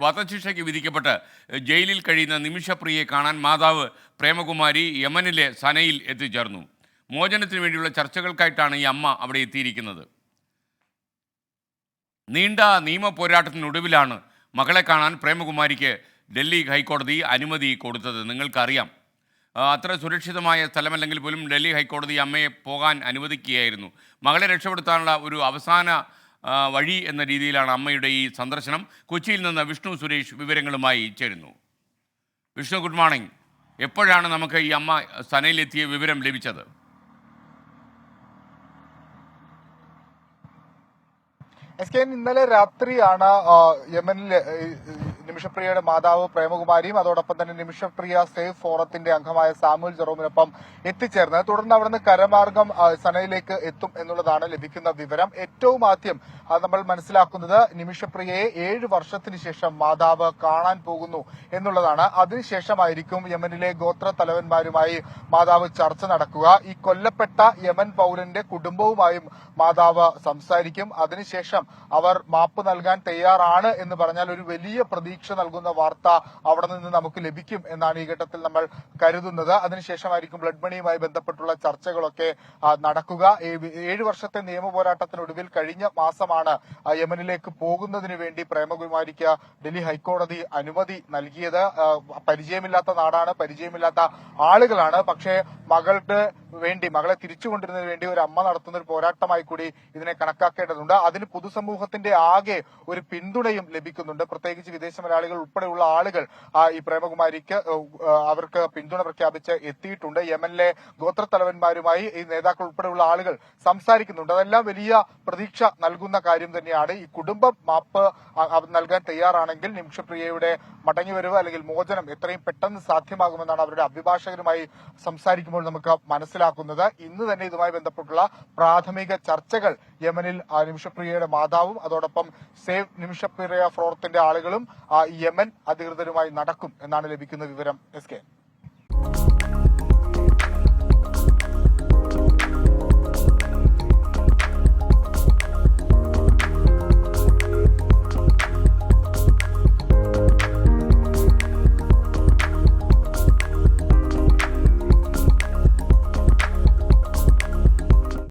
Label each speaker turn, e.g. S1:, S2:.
S1: വധശിക്ഷയ്ക്ക് വിധിക്കപ്പെട്ട് ജയിലിൽ കഴിയുന്ന നിമിഷപ്രിയയെ കാണാൻ മാതാവ് പ്രേമകുമാരി യമനിലെ സനയിൽ എത്തിച്ചേർന്നു. മോചനത്തിന് വേണ്ടിയുള്ള ചർച്ചകൾക്കായിട്ടാണ് ഈ അമ്മ അവിടെ എത്തിയിരിക്കുന്നത്. നീണ്ട നിയമ പോരാട്ടത്തിനൊടുവിലാണ് മകളെ കാണാൻ പ്രേമകുമാരിക്ക് ഡൽഹി ഹൈക്കോടതി അനുമതി കൊടുത്തത്. നിങ്ങൾക്കറിയാം, അത്ര സുരക്ഷിതമായ സ്ഥലമല്ലെങ്കിൽ പോലും ഡൽഹി ഹൈക്കോടതി അമ്മയെ പോകാൻ അനുവദിക്കുകയായിരുന്നു. മകളെ രക്ഷപ്പെടുത്താനുള്ള ഒരു അവസാന വഴി എന്ന രീതിയിലാണ് അമ്മയുടെ ഈ സന്ദർശനം. കൊച്ചിയിൽ നിന്ന് വിഷ്ണു സുരേഷ് വിവരങ്ങളുമായി ചേരുന്നു. Vishnu, good morning. എപ്പോഴാണ് നമുക്ക് ഈ അമ്മ സനയിലെത്തിയ വിവരം ലഭിച്ചത്?
S2: ഇന്നലെ രാത്രിയാണ് യമനിലെ നിമിഷപ്രിയയുടെ മാതാവ് പ്രേമകുമാരിയും അതോടൊപ്പം തന്നെ നിമിഷപ്രിയ സേഫ് ഫോറത്തിന്റെ അംഗമായ സാമുൽ ജെറോമിനൊപ്പം എത്തിച്ചേർന്നത്. തുടർന്ന് അവിടുന്ന് കരമാർഗം സനയിലേക്ക് എത്തും എന്നുള്ളതാണ് ലഭിക്കുന്ന വിവരം. ഏറ്റവും ആദ്യം നമ്മൾ മനസ്സിലാക്കുന്നത് നിമിഷപ്രിയയെ 7 വർഷത്തിന് ശേഷം മാതാവ് കാണാൻ പോകുന്നു എന്നുള്ളതാണ്. അതിനുശേഷമായിരിക്കും യമനിലെ ഗോത്ര തലവന്മാരുമായി മാതാവ് ചർച്ച നടക്കുക. ഈ കൊല്ലപ്പെട്ട യമൻ പൗരന്റെ കുടുംബവുമായും മാതാവ് സംസാരിക്കും. അതിനുശേഷം അവർ മാപ്പ് നൽകാൻ തയ്യാറാണ് എന്ന് പറഞ്ഞാൽ ഒരു വലിയ പ്രതീക്ഷ നൽകുന്ന വാർത്ത അവിടെ നിന്ന് നമുക്ക് ലഭിക്കും എന്നാണ് ഈ ഘട്ടത്തിൽ നമ്മൾ കരുതുന്നത്. അതിനുശേഷമായിരിക്കും ബ്ലഡ് മണിയുമായി ബന്ധപ്പെട്ടുള്ള ചർച്ചകളൊക്കെ നടക്കുക. 7 വർഷത്തെ നിയമ പോരാട്ടത്തിനൊടുവിൽ കഴിഞ്ഞ മാസമാണ് യമനിലേക്ക് പോകുന്നതിന് വേണ്ടി പ്രേമകുമാരിക്ക് ഡൽഹി ഹൈക്കോടതി അനുമതി നൽകിയത്. പരിചയമില്ലാത്ത നാടാണ്, പരിചയമില്ലാത്ത ആളുകളാണ്. പക്ഷേ മകളെ തിരിച്ചു കൊണ്ടുവരുന്നതിന് വേണ്ടി ഒരു അമ്മ നടത്തുന്ന ഒരു പോരാട്ടമായി കൂടി ഇതിനെ കണക്കാക്കേണ്ടതുണ്ട്. അതിന് പൊതുസമൂഹത്തിന്റെ ആകെ ഒരു പിന്തുണയും ലഭിക്കുന്നുണ്ട്. പ്രത്യേകിച്ച് വിദേശ മലയാളികൾ ഉൾപ്പെടെയുള്ള ആളുകൾ ഈ പ്രേമകുമാരിക്ക് അവർക്ക് പിന്തുണ പ്രഖ്യാപിച്ച് എത്തിയിട്ടുണ്ട്. യമനിലെ ഗോത്രത്തലവന്മാരുമായി ഈ നേതാക്കൾ ഉൾപ്പെടെയുള്ള ആളുകൾ സംസാരിക്കുന്നുണ്ട്. അതെല്ലാം വലിയ പ്രതീക്ഷ നൽകുന്ന കാര്യം തന്നെയാണ്. ഈ കുടുംബം മാപ്പ് നൽകാൻ തയ്യാറാണെങ്കിൽ നിമിഷപ്രിയയുടെ മടങ്ങിവരവ് അല്ലെങ്കിൽ മോചനം എത്രയും പെട്ടെന്ന് സാധ്യമാകുമെന്നാണ് അവരുടെ അഭിഭാഷകരുമായി സംസാരിക്കുമ്പോൾ നമുക്ക് മനസ്സിലാക്കുന്നത്. ഇന്ന് തന്നെ ഇതുമായി ബന്ധപ്പെട്ടുള്ള പ്രാഥമിക ചർച്ചകൾ യമനിൽ നിമിഷപ്രിയയുടെ മാതാവും അതോടൊപ്പം സേവ് നിമിഷപ്രിയ ഫോറത്തിന്റെ ആളുകളും യമൻ അധികൃതരുമായി നടക്കും എന്നാണ് ലഭിക്കുന്ന വിവരം. SK.